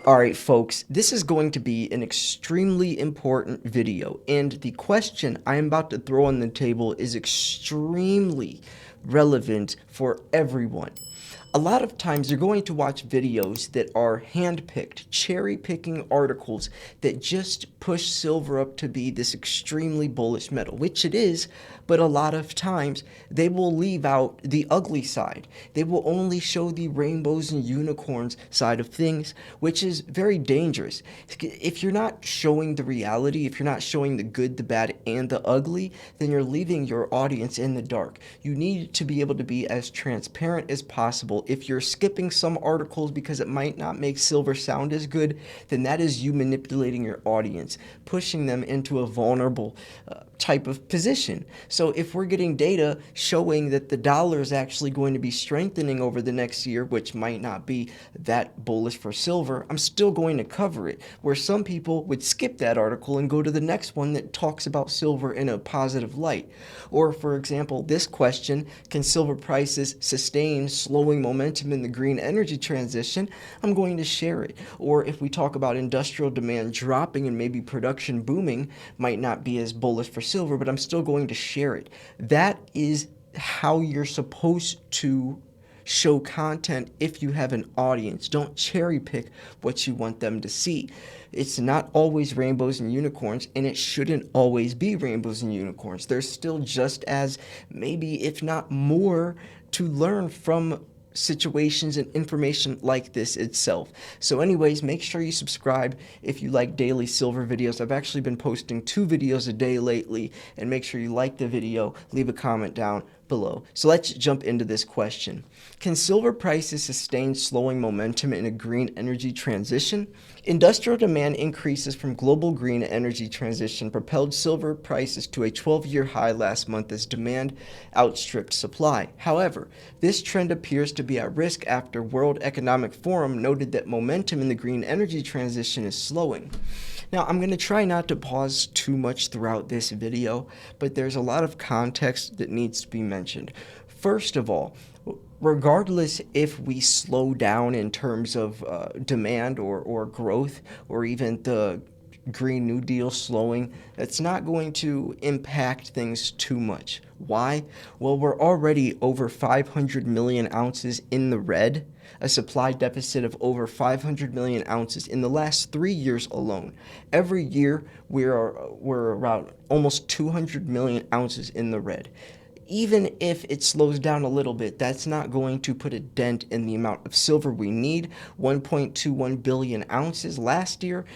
Alright folks, this is going to be an extremely important video, and the question I am about to throw on the table is extremely relevant for everyone. A lot of times you're going to watch videos that are hand-picked, cherry-picking articles that just push silver up to be this extremely bullish metal, which it is, but a lot of times they will leave out the ugly side. They will only show the rainbows and unicorns side of things, which is very dangerous. If you're not showing the reality, if you're not showing the good, the bad, and the ugly, then you're leaving your audience in the dark. You need to be able to be as transparent as possible. If you're skipping some articles because it might not make silver sound as good, then that is you manipulating your audience, pushing them into a vulnerable type of position. So if we're getting data showing that the dollar is actually going to be strengthening over the next year, which might not be that bullish for silver, I'm still going to cover it, where some people would skip that article and go to the next one that talks about silver in a positive light. Or for example, this question, can silver prices sustain slowing momentum in the green energy transition? I'm going to share it. Or if we talk about industrial demand dropping and maybe production booming, might not be as bullish for silver, but I'm still going to share it. That is how you're supposed to show content if you have an audience. Don't cherry pick what you want them to see. It's not always rainbows and unicorns, and it shouldn't always be rainbows and unicorns. There's still just as, maybe if not more, to learn from situations and information like this itself. So anyways, make sure you subscribe if you like daily silver videos. I've actually been posting 2 videos a day lately, and make sure you like the video, leave a comment down below. So let's jump into this question. Can silver prices sustain slowing momentum in a green energy transition? Industrial demand increases from global green energy transition propelled silver prices to a 12-year high last month as demand outstripped supply. However, this trend appears to be at risk after World Economic Forum noted that momentum in the green energy transition is slowing. Now, I'm going to try not to pause too much throughout this video, but there's a lot of context that needs to be mentioned. First of all, regardless if we slow down in terms of demand or growth, or even the Green New Deal slowing, that's not going to impact things too much. Why? Well, we're already over 500 million ounces in the red, a supply deficit of over 500 million ounces in the last 3 years alone. Every year, we're around almost 200 million ounces in the red. Even if it slows down a little bit, that's not going to put a dent in the amount of silver we need. 1.21 billion ounces last year,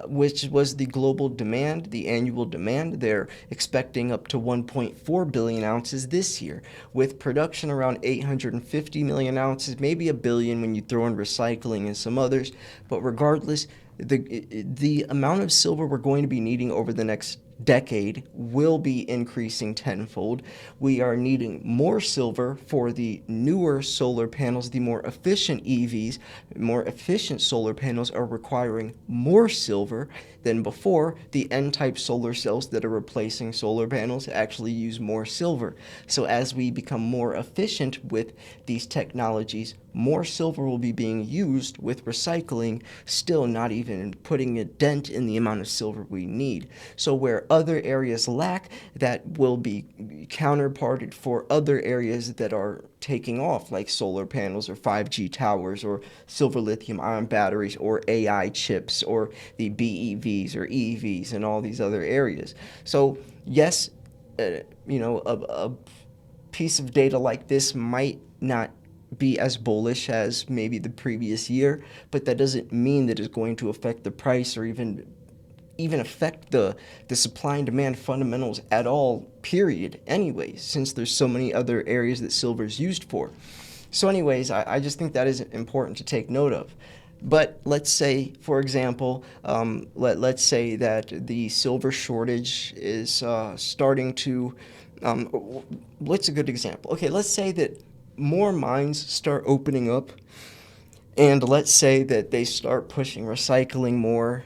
which was the global demand, the annual demand. They're expecting up to 1.4 billion ounces this year, with production around 850 million ounces, maybe a billion when you throw in recycling and some others. But regardless, the amount of silver we're going to be needing over the next decade will be increasing tenfold. We are needing more silver for the newer solar panels, the more efficient EVs. More efficient solar panels are requiring more silver than before. The N-type solar cells that are replacing solar panels actually use more silver. So as we become more efficient with these technologies, more silver will be being used, with recycling still not even putting a dent in the amount of silver we need. So where other areas lack, that will be counterparted for other areas that are taking off, like solar panels or 5G towers or silver lithium ion batteries or AI chips or the BEVs or EVs and all these other areas. So yes, a piece of data like this might not be as bullish as maybe the previous year, but that doesn't mean that it's going to affect the price or even affect the supply and demand fundamentals at all, period, anyways, since there's so many other areas that silver is used for. So anyways, I just think that is important to take note of. But let's say, for example, let's say that the silver shortage is starting to, what's a good example? Okay, let's say that more mines start opening up, and let's say that they start pushing recycling more.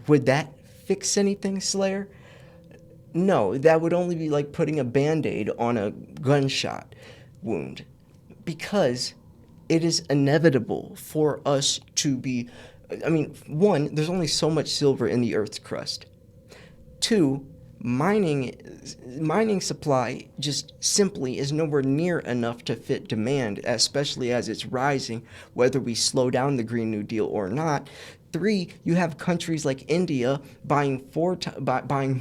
Would that fix anything, Slayer? No, that would only be like putting a Band-Aid on a gunshot wound, because it is inevitable for us to be I mean, one, there's only so much silver in the Earth's crust. Two, mining supply just simply is nowhere near enough to fit demand, especially as it's rising, whether we slow down the Green New Deal or not. Three, you have countries like India buying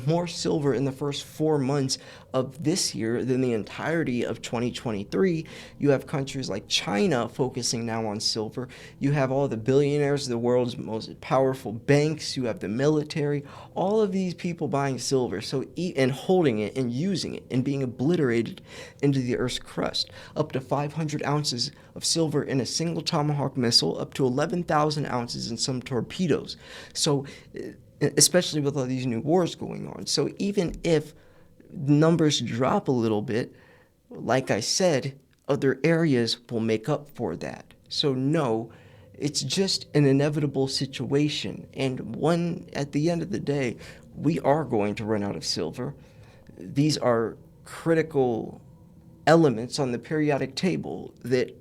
more silver in the first 4 months of this year than the entirety of 2023. You have countries like China focusing now on silver. You have all the billionaires, the world's most powerful banks. You have the military. All of these people buying silver, and holding it and using it and being obliterated into the Earth's crust. Up to 500 ounces of silver in a single Tomahawk missile, up to 11,000 ounces in some torpedoes. So, especially with all these new wars going on. So even if numbers drop a little bit, like I said, other areas will make up for that. So no, it's just an inevitable situation. And one, at the end of the day, we are going to run out of silver. These are critical elements on the periodic table that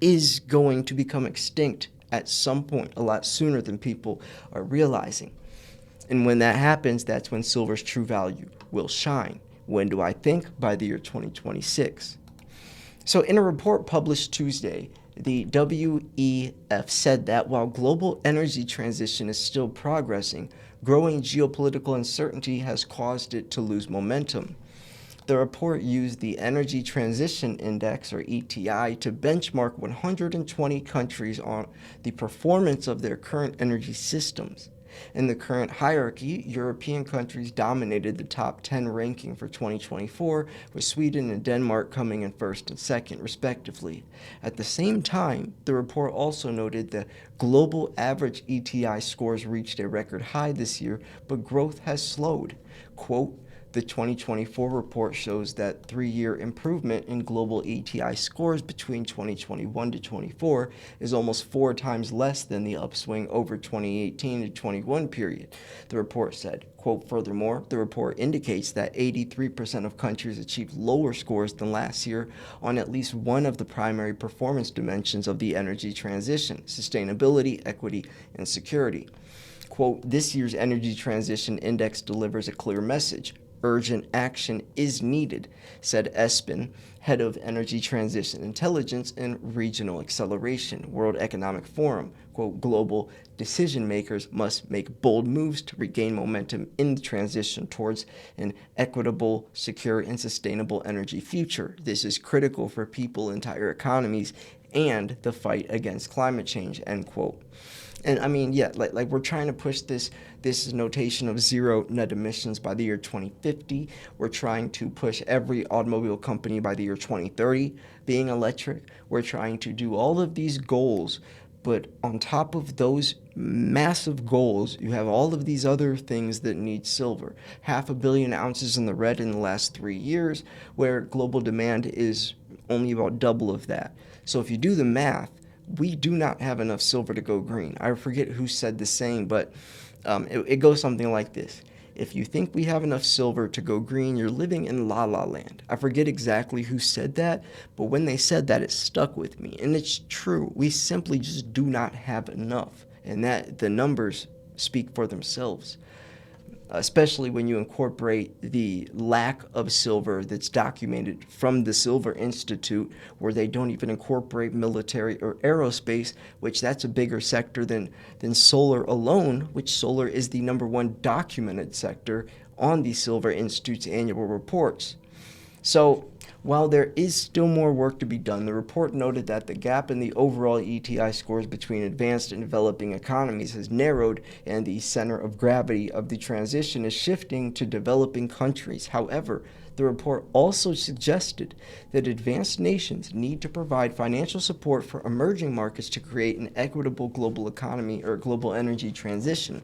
is going to become extinct at some point, a lot sooner than people are realizing. And when that happens, that's when silver's true value will shine. When do I think? By the year 2026. So in a report published Tuesday, the WEF said that while global energy transition is still progressing, growing geopolitical uncertainty has caused it to lose momentum. The report used the Energy Transition Index, or ETI, to benchmark 120 countries on the performance of their current energy systems. In the current hierarchy, European countries dominated the top 10 ranking for 2024, with Sweden and Denmark coming in first and second, respectively. At the same time, the report also noted the global average ETI scores reached a record high this year, but growth has slowed. Quote, the 2024 report shows that 3-year improvement in global ETI scores between 2021 to 24 is almost 4 times less than the upswing over 2018 to 21 period, the report said. Quote, furthermore, the report indicates that 83% of countries achieved lower scores than last year on at least one of the primary performance dimensions of the energy transition: sustainability, equity, and security. Quote, this year's Energy Transition Index delivers a clear message. Urgent action is needed, said Espen, head of Energy Transition Intelligence and Regional Acceleration, World Economic Forum. Quote, global decision makers must make bold moves to regain momentum in the transition towards an equitable, secure, and sustainable energy future. This is critical for people, entire economies, and the fight against climate change, end quote. And I mean, yeah, like we're trying to push this notation of zero net emissions by the year 2050. We're trying to push every automobile company by the year 2030 being electric. We're trying to do all of these goals, but on top of those massive goals, you have all of these other things that need silver. 500 million ounces in the red in the last 3 years, where global demand is only about double of that. So if you do the math, we do not have enough silver to go green. I forget who said the saying, but it goes something like this. If you think we have enough silver to go green, you're living in La La Land. I forget exactly who said that, but when they said that, it stuck with me. And it's true. We simply just do not have enough. And that the numbers speak for themselves, especially when you incorporate the lack of silver that's documented from the Silver Institute, where they don't even incorporate military or aerospace, which that's a bigger sector than solar alone, which solar is the #1 documented sector on the Silver Institute's annual reports. So while there is still more work to be done, the report noted that the gap in the overall ETI scores between advanced and developing economies has narrowed, and the center of gravity of the transition is shifting to developing countries. However, the report also suggested that advanced nations need to provide financial support for emerging markets to create an equitable global economy or global energy transition.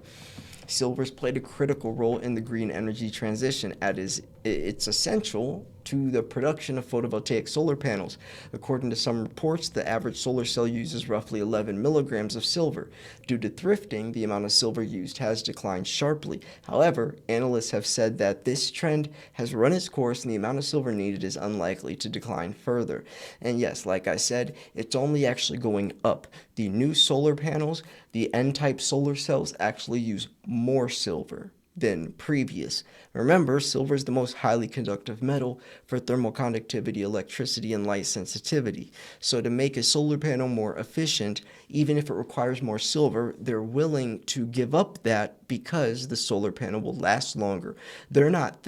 Silver's played a critical role in the green energy transition, as It's essential to the production of photovoltaic solar panels. According to some reports, the average solar cell uses roughly 11 milligrams of silver. Due to thrifting, the amount of silver used has declined sharply. However, analysts have said that this trend has run its course and the amount of silver needed is unlikely to decline further. And yes, like I said, it's only actually going up. The new solar panels, the N-type solar cells, actually use more silver than previous. Remember, silver is the most highly conductive metal for thermal conductivity, electricity, and light sensitivity. So to make a solar panel more efficient, even if it requires more silver, they're willing to give up that because the solar panel will last longer. They're not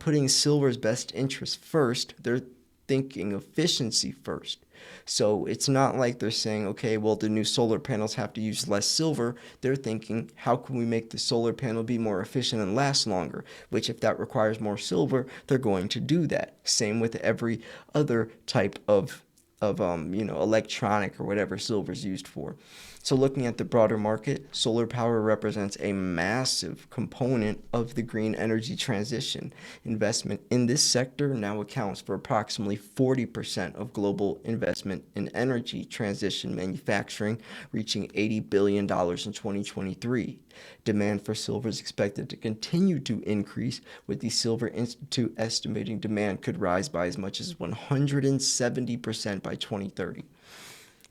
putting silver's best interest first. They're thinking efficiency first. So it's not like they're saying, okay, well, the new solar panels have to use less silver. They're thinking, how can we make the solar panel be more efficient and last longer? Which, if that requires more silver, they're going to do that. Same with every other type of electronic or whatever silver is used for. So looking at the broader market, solar power represents a massive component of the green energy transition. Investment in this sector now accounts for approximately 40% of global investment in energy transition manufacturing, reaching $80 billion in 2023. Demand for silver is expected to continue to increase, with the Silver Institute estimating demand could rise by as much as 170% by 2030.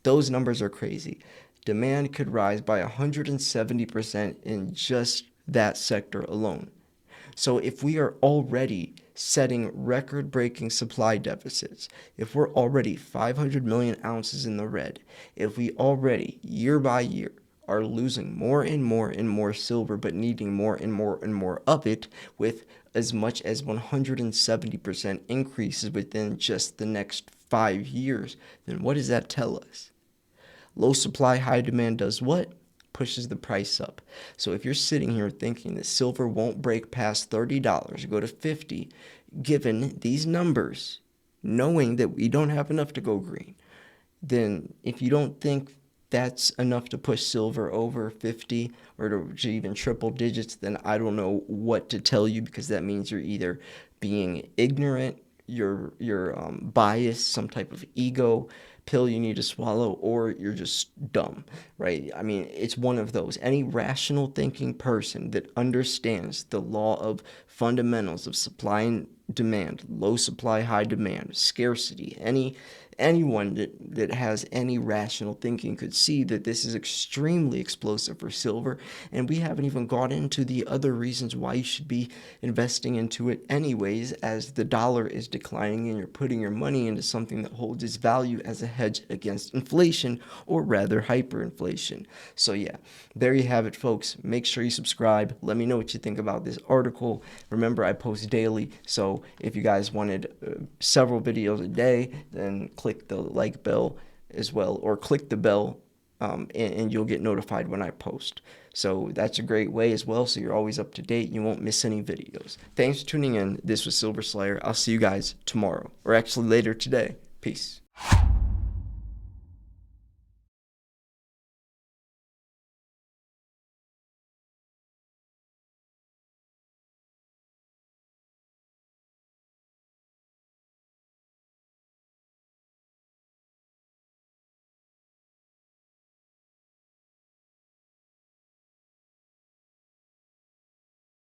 Those numbers are crazy. Demand could rise by 170% in just that sector alone. So if we are already setting record-breaking supply deficits, if we're already 500 million ounces in the red, if we already, year by year, are losing more and more and more silver, but needing more and more and more of it, with as much as 170% increases within just the next 5 years, then what does that tell us? Low supply, high demand does what? Pushes the price up. So if you're sitting here thinking that silver won't break past $30, go to 50, given these numbers, knowing that we don't have enough to go green, then if you don't think that's enough to push silver over 50 or to even triple digits, then I don't know what to tell you, because that means you're either being ignorant, you're biased, some type of ego pill you need to swallow, or you're just dumb, right? I mean, it's one of those. Any rational thinking person that understands the law of fundamentals of supply and demand, low supply, high demand, scarcity, anyone that has any rational thinking could see that this is extremely explosive for silver, and we haven't even got into the other reasons why you should be investing into it anyways, as the dollar is declining and you're putting your money into something that holds its value as a hedge against inflation, or rather hyperinflation. So yeah, there you have it, folks. Make sure you subscribe. Let me know what you think about this article. Remember, I post daily, so if you guys wanted several videos a day, then click the like bell as well, or click the bell, and you'll get notified when I post. So that's a great way as well, so you're always up to date and you won't miss any videos. Thanks for tuning in. This was Silver Slayer. I'll see you guys tomorrow, or actually later today. Peace.